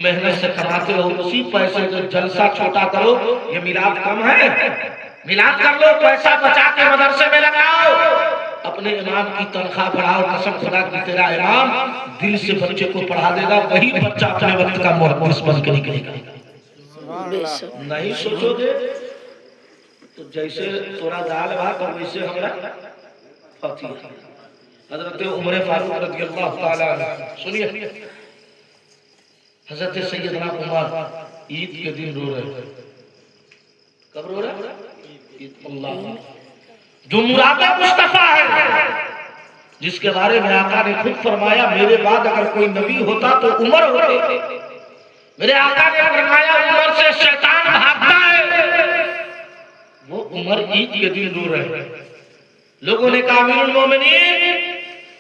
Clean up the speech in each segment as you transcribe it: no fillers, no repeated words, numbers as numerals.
محنت سے کماتے ہو اسی پیسے سے جلسہ چھوٹا کرو. یہ میلاد کم ہے؟ میلاد کر لو, پیسہ بچا کے مدرسے میں لگاؤ, اپنے امام کی تنخواہ بڑھاؤ. قسم خدا کی تیرا امام دل سے بچے کو پڑھا دے گا, وہی بچہ اپنے وقت کا محدث بن کے نکلے گا. نہیں سوچو گے تو جیسے تھوڑا دال بھات اور ویسے ہمارا فاتحہ. حضرت عمر فاروق رضی اللہ تعالی عنہ سنیے, حضرت سیدنا عمر عید کے دن رو رہے. کب رو رہے؟ عید. اللہ جو مراد مصطفیٰ ہے, جس کے بارے میں آقا نے خود فرمایا میرے بعد اگر کوئی نبی ہوتا تو عمر ہوتے. میرے آقا نے فرمایا عمر سے شیطان بھاگتا ہے, وہ عمر عید کے دن رو رہے. لوگوں نے کہا امیر المومنین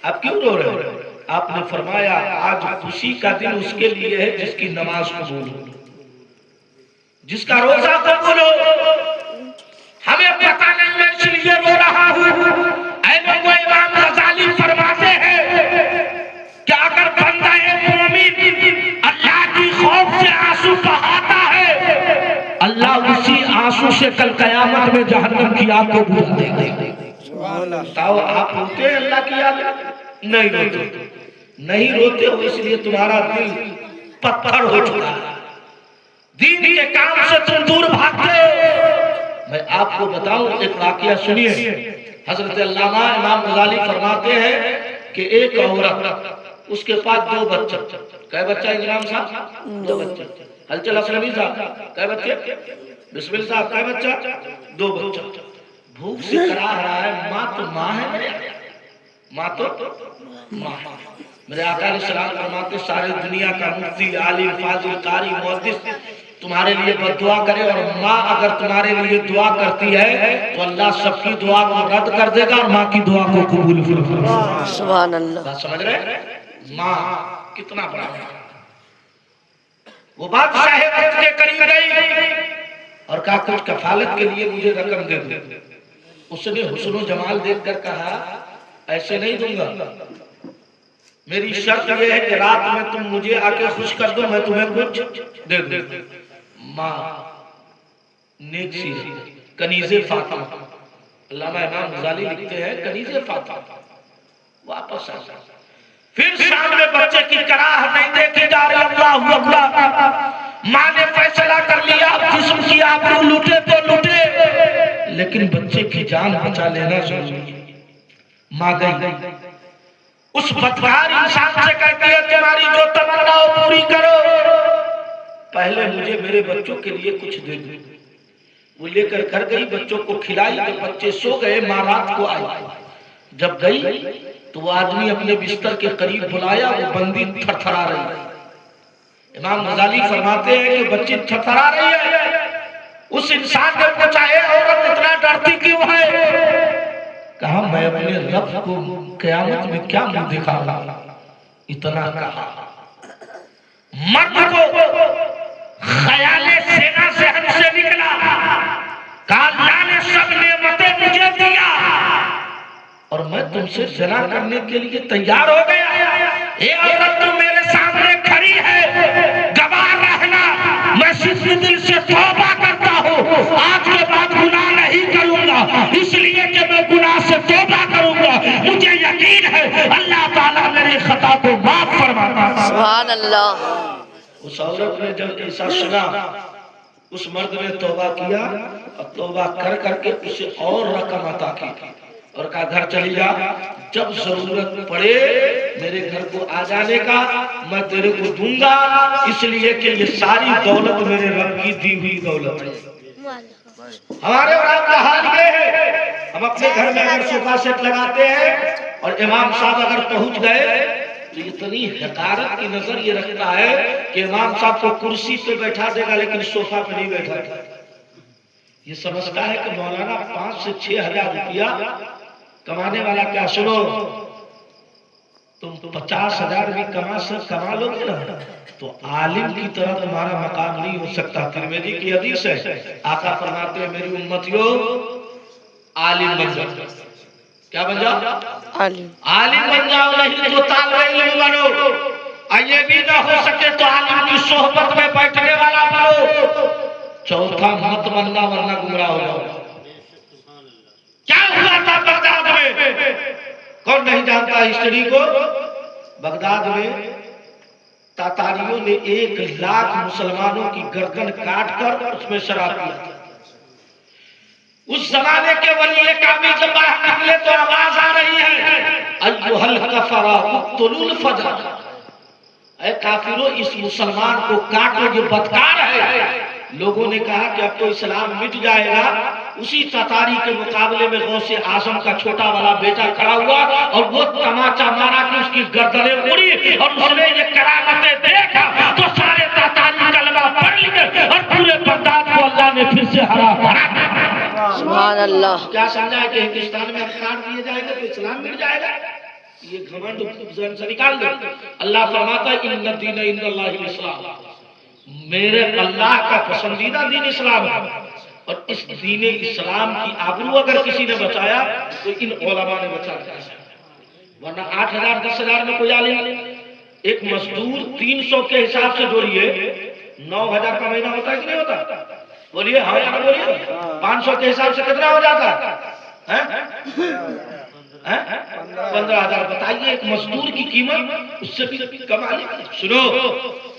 آپ کیوں رو رہے ہیں؟ آپ نے فرمایا آج خوشی کا دن اس کے لیے ہے جس کی نماز قبول ہو, جس کا روزہ قبول ہو. ہمیں پتہ نہیں میں اس لیے رو رہا ہوں. اے لوگوں, امام غزالی فرماتے ہیں کہ اگر بندہ مومن اللہ کی خوف سے آنسو بہاتا ہے, اللہ اسی آنسو سے کل قیامت میں جہنم کی آگ کو بجھا دے گا. بتاؤ آپ روتے ہیں اللہ کی یاد؟ نہیں روتے. نہیں روتے ہو اس لیے تمہارا دل پتھر ہو چکا ہے, دین کے کام سے تم دور بھاگتے ہو. میں آپ کو بتاؤں ایک واقعہ سنیے. حضرت علامہ امام غزالی فرماتے ہیں کہ ایک عورت, اس کے پاس دو بچے. کئے بچہ امام صاحب؟ دو بچے. حلچل اسلمی صاحب کئے بچے؟ بسمل صاحب کئے بچہ؟ دو بچہ. بھوک سے کرا رہا ہے, ماں تو ماں ہے میرے, ماں تو ماں. میرے آقا علیہ السلام فرماتے سارے دنیا کا مفتی, عالم, فاضل, قاری, محدث تمہارے لیے بد دعا کرے, اور ماں اگر تمہارے لیے دعا کرتی ہے تو اللہ سب کی دعا کو رد کر دے گا اور ماں کی دعا کو قبول فرمائے گا. سبحان اللہ. بات سمجھ رہے؟ ماں کتنا بڑا ہے. وہ بادشاہ وقت کے قریب گئی اور کہا کچھ کفالت کے لیے مجھے رقم دے دو. اس نے حسن و جمال دیکھ کر کہا ایسے نہیں دوں گا, میری شرط یہ ہے کہ رات میں تم مجھے آ کے خوش کر دو, میں تمہیں کچھ دے دوں. ماں نیک سی کنیز فاطمہ, علامہ امام غزالی لکھتے ہیں کنیز فاطمہ واپس آ. پھر سامنے بچے کی کراہ نہیں دیکھی جا رہی. اللہ اکبر, ماں نے فیصلہ کر لیا جسم کی آبرو لوٹے تو لوٹے, لیکن بچے کی جان بچا لینا ضروری ہے. ماں گئی, اس بدکار انسان سے کہتی ہے تمہاری جو تمنا ہو پوری کرو, پہلے مجھے میرے بچوں کے لیے کچھ دے دو. وہ لے کر گھر گئی, بچوں کو کھلائی, تو بچے سو گئے. ماں رات کو آئی, جب گئی تو وہ آدمی اپنے بستر کے قریب بلایا, وہ بندی تھر تھرا رہی ہے. امام غزالی فرماتے ہیں کہ بچی تھر تھرا رہی ہے. اس انسان نے پوچھا ہے عورت اتنا ڈرتی کیوں ہے؟ کہا میں اپنے رب کو قیامت میں کیا منہ دکھاؤں گا. اتنا کہا. مرد کو خیال سینا ذہن سے نکلا, کہا اللہ نے سب نعمتیں مجھے دیا اور میں تم سے زنا کرنے کے لیے تیار ہو گیا. اے عورت تم میرے سامنے کھڑی ہے, گواہ رہنا میں صدق دل سے توبہ کرتا ہوں, آج کے بعد گناہ نہیں کروں گا, اس لیے کہ میں گناہ سے توبہ کروں گا. مجھے یقین ہے اللہ تعالیٰ میری خطا کو معاف فرماتا ہے. سبحان اللہ. اس عورت نے جب ایسا سنا, اس مرد نے توبہ کیا اور توبہ کر کر کے اسے اور رقم عطا کی اور کہا گھر چلی جا, جب ضرورت پڑے میرے گھر کو آ جانے کا, میں تیرے کو دوں گا, اس لیے کہ یہ ساری دولت میرے رب کی دی ہوئی دولت ہے. ہمارے اور آپ کا حال یہ ہے, ہم اپنے گھر میں اگر صوفہ سیٹ لگاتے ہیں اور امام صاحب اگر پہنچ گئے تو اتنی حقارت کی نظر یہ رکھتا ہے کہ امام صاحب کو کرسی پہ بیٹھا دے گا لیکن صوفہ پہ نہیں بیٹھا دے گا. یہ سمجھتا ہے کہ مولانا 5 سے 6 ہزار روپیہ کمانے والا کیا. سنو, تم 50 ہزار بھی کما لو گے نا تو عالم کی طرح تمہارا مقام نہیں ہو سکتا. ترمذی کی حدیث ہے, آقا فرماتے ہیں میری امتیوں عالم بن جاؤ. کیا بن جاؤ؟ عالم بن جاؤ, نہیں تو طالب علم بنو. یہ بھی نہ ہو سکے تو عالم کی صحبت میں بیٹھنے والا بنو. چوتھا مت بننا ورنہ گمراہ ہو جاؤ. کیا ہوا تھا بغداد میں؟ کون نہیں جانتا ہسٹری کو؟ بغداد میں تاتاریوں نے 1,00,000 مسلمانوں کی گردن کاٹ کر اس میں شراب پیا. اس زمانے کے ولی کامل جب باہر نکلے تو آواز آ رہی ہے ایھا الکفرہ اقتلوا الفجر. اے کافروں اس مسلمان کو کاٹو، یہ بدکار ہے. لوگوں نے کہا کہ اب تو اسلام مٹ جائے گا. اسی تاتاری کے مقابلے میں غوث اعظم کا چھوٹا والا بیٹا کھڑا ہوا اور وہ تماچا مارا کہ اس کی گردنیں اڑی اور اس نے یہ کرامتیں دیکھا تو سارے تاتاری کلمہ پڑھ لیے اور پورے بغداد کو اللہ نے پھر سے ہرا بھرا. سبحان اللہ. کیا سمجھا ہے کہ ہندوستان میں کاٹ دیے جائے گا تو اسلام مٹ جائے گا؟ یہ گھمنڈ ذہن سے نکال دو. اللہ فرماتا ہے ان الدین عند اللہ الاسلام، میرے اللہ کا پسندیدہ دین اسلام ہے. اور اس دین اسلام کی آبرو اگر کسی نے بچایا تو ان علماء نے بچایا. ورنہ 8,000 10,000 میں کوئی عالم، ایک مزدور 300 کے حساب سے جوڑیے 9,000 کا مہینہ ہوتا ہے کہ نہیں ہوتا؟ بولیے ہاں یا نہ بولیے. 500 کے حساب سے کتنا ہو جاتا ہے؟ 15,000. بتائیے ایک مزدور کی قیمت اس سے بھی کم آئی. سنو،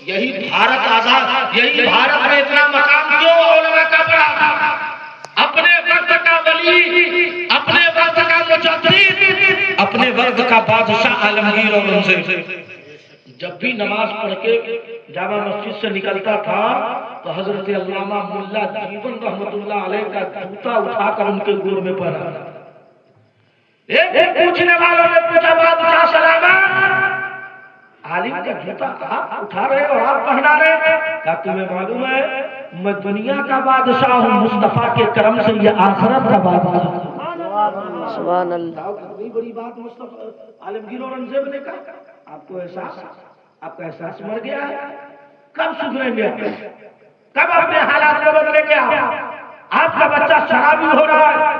یہی بھارت آزاد، یہی بھارت میں اتنا مقام کیوں علماء کا بڑا؟ اپنے وقت کا ولی، اپنے وقت کا مجدد، اپنے وقت کا بادشاہ عالمگیر اورنگزیب جب بھی نماز پڑھ کے جامع مسجد سے نکلتا تھا تو حضرت علامہ ملا جیون رحمت اللہ علیہ کا جوتا اٹھا کر ان کے گور میں پہنا. ایک پوچھنے والوں نے پوچھا بادشاہ سلامہ، عالم کا جوتا آپ اٹھا رہے اور آپ پہنا رہے؟ کیا تمہیں معلوم ہے میں دنیا کا بادشاہ ہوں، مصطفیٰ کے کرم سے یہ آخرت کا بادشاہ ہوں. سبحان اللہ. کتنی بڑی بات مصطفیٰ عالمگیر اورنگزیب نے کہا. آپ کو احساس، آپ کا احساس مر گیا ہے. کب سدھریں گے؟ کب اپنے حالات کو بدلیں گے؟ آپ کا بچہ شرابی ہو رہا ہے،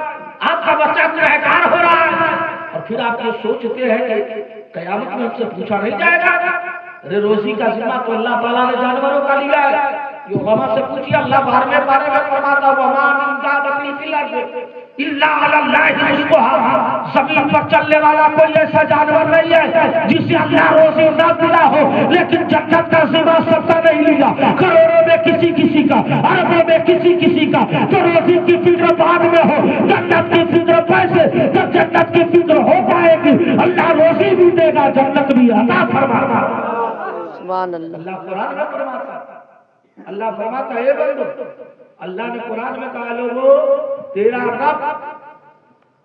آپ کا بچہ گنہگار ہو رہا ہے، اور پھر آپ یہ سوچتے ہیں کہ قیامت میں ہم سے پوچھا نہیں جائے گا. ارے روزی کا ذمہ تو اللہ تعالیٰ نے جانوروں کا لیا ہے. یہ علماء سے پوچھیے، اللہ بارے میں فرماتا وما من دابۃ فی الارض الا علی اللہ رزقها. زمین پر چلنے والا کوئی ایسا جانور نہیں ہے جسے اللہ روزی نہ دیا ہو، لیکن جنت کا ذمہ سب کا نہیں لیا. کروڑوں میں کسی کا، اربوں میں کسی کا. تو روزی کی فکر بعد میں ہو، جنت کی فکر پیسے. جب جنت کی فکر ہو پائے گی اللہ روزی بھی دے گا، جنت بھی عطا فرماتا. سبحان اللہ. اللہ قرآن میں فرماتا، اللہ فرماتا ہے بندو، اللہ نے قرآن میں کہا لوگو تیرا رب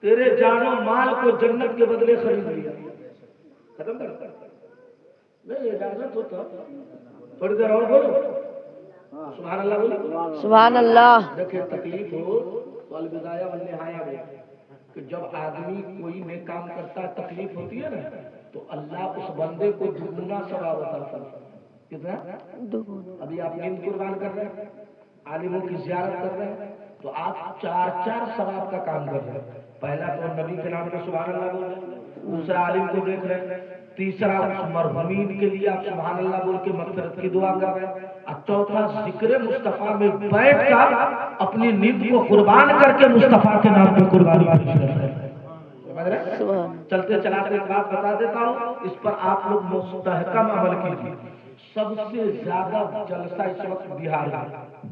تیرے جان و مال کو جنت کے بدلے خرید لیا. ختم کر نہیں اجازت ہوتا تھوڑی دیر اور بولو سبحان اللہ بولو. سبحان اللہ. دیکھیں تکلیف ہو تو البدایہ والنہایہ میں کہ جب آدمی کوئی نیک کام کرتا ہے تکلیف ہوتی ہے نا تو اللہ اس بندے کو دگنا ثواب عطا کرتا ہے. کتنا؟ ابھی آپ نیند قربان کر رہے ہیں، عالموں کی زیارت کر رہے ہیں تو آپ 4 ثواب کا کام کر رہے ہیں. پہلا تو نبی کے نام میں سبحان اللہ بول رہے ہیں، دوسرا عالم کو دیکھ رہے ہیں، تیسرا اس مرحومین کے لیے آپ سبحان اللہ بول کے مغفرت کی دعا کر رہے ہیں، اور چوتھا ذکر مصطفیٰ میں بیٹھ کر اپنی نیند کو قربان کر کے مصطفیٰ کے نام پہ قربانی پیش کر رہے ہیں. چلتے چلاتے ایک بات بتا دیتا ہوں، اس پر آپ لوگ مستحکم عمل کیجیے. سب سے زیادہ جلسہ اس وقت بہار میں،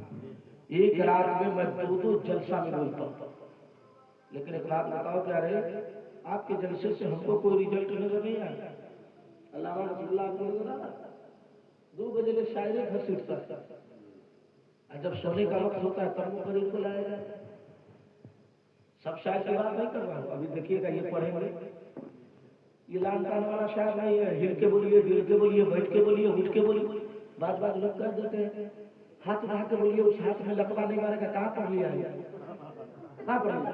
ایک رات میں 2 جلسہ میں بولتا ہوں. لیکن ایک بات بتاؤ کیا رہے آپ کے جلسے سے ہم کو کوئی ریزلٹ نظر نہیں آیا. علامہ رسول اللہ کو 2 بجے لے شاعری گھر سے اٹھتا ہے، جب سونے کا وقت ہوتا ہے تب وہ قریب کو لائے گا. سب شاعر کی بات نہیں کر رہا ہوں، ابھی دیکھیے گا یہ پڑھیں گے. یہ لان تان والا شاعر نہیں ہے، ہل کے بولیے، گر کے بولیے، بیٹھ کے بولیے، اٹھ کے بولیے. بات لوگ کر دیتے ہیں ہاتھ اٹھا کے بولیے، اس ہاتھ میں لقبہ نہیں مارے گا. کہاں پڑھ لیا ہے؟ کہاں پڑھ لیا؟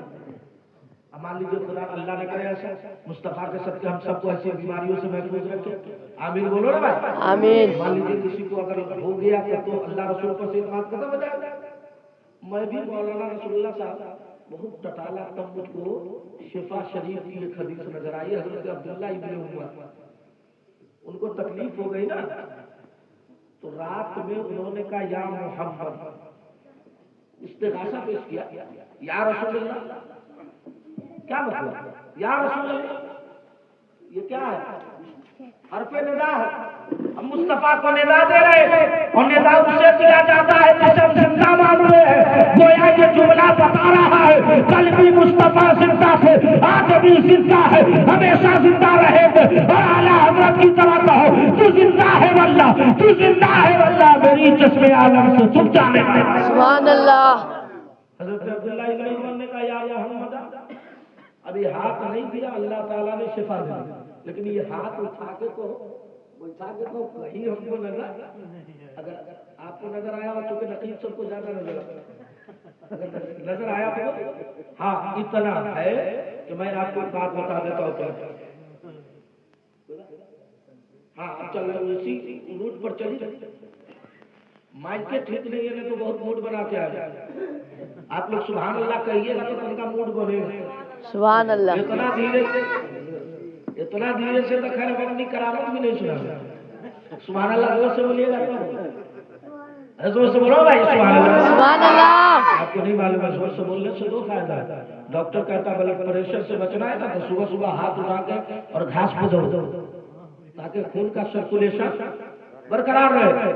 مان لیجیے خدا اللہ نے کرے ایسا مصطفیٰ کے صدقے ہم سب کو ایسی بیماریوں سے محفوظ رکھے. آمین بولو نا بھائی. آمین. مان لیجیے کسی کو اگر ہو گیا تو اللہ رسول پر سے بات ختم ہو جائے. میں بھی مولانا رسول اللہ صاحب بہت ٹٹالا تب مجھ کو شفا شریف کی ایک حدیث نظر آئی. حضرت عبداللہ ابن عمر ان کو تکلیف ہو گئی نا تو رات میں انہوں نے کہا یا محمد، استغاثہ پیش کیا، یا رسول اللہ. کیا مطلب یا رسول اللہ؟ یہ کیا ہے؟ حرف ندا ہے. ہم مصطفیٰ کو ندا دے رہے ہیں اور ندا اسے دیا جاتا ہے جسے ہم زندہ مان رہے ہیں. گویا یہ جملہ بتا رہا ہے کل بھی مصطفیٰ زندہ تھے، آج بھی زندہ ہے، ہمیشہ زندہ رہے گا. اور اعلیٰ حضرت کی طرح کہو تو زندہ ہے واللہ، تو زندہ ہے واللہ، میری چشم عالم سے چھپ جانے والا. سبحان اللہ. حضرت عبداللہ ابن عمر نے کہا یا محمد، ابھی ہاتھ نہیں دیا، اللہ تعالیٰ نے شفا دی، لیکن یہ ہاتھ اٹھا کے تو کہیں ہم کو نظر، اگر آپ کو نظر آیا ہو چونکہ نقیب سب کو زیادہ نظر آتا، اگر نظر آیا تو ہاں اتنا ہے کہ میں آپ کو بات بتا دیتا ہوں. ہاں اب چل رہے اسی روٹ پر چلی. مائک کے ٹھیک نہیں ہے تو بہت موڈ بنا کے آ جائے. آپ لوگ سبحان اللہ کہیے گا تو ان کا موڈ بنے گا. سبحان اللہ. اتنا دھیرے سے تو خیر اپنی کرامت بھی نہیں سنا. سبحان اللہ زور سے بولیے گا تو زور سے بولو بھائی سبحان اللہ. سبحان اللہ. آپ کو نہیں معلوم ہے زور سے بولنے سے دو فائدہ ہے. ڈاکٹر کہتا بلڈ پریشر سے بچنا ہے نا تو صبح صبح ہاتھ اٹھا کے اور گھاس پہ دوڑ تاکہ خون کا سرکولیشن برقرار رہے.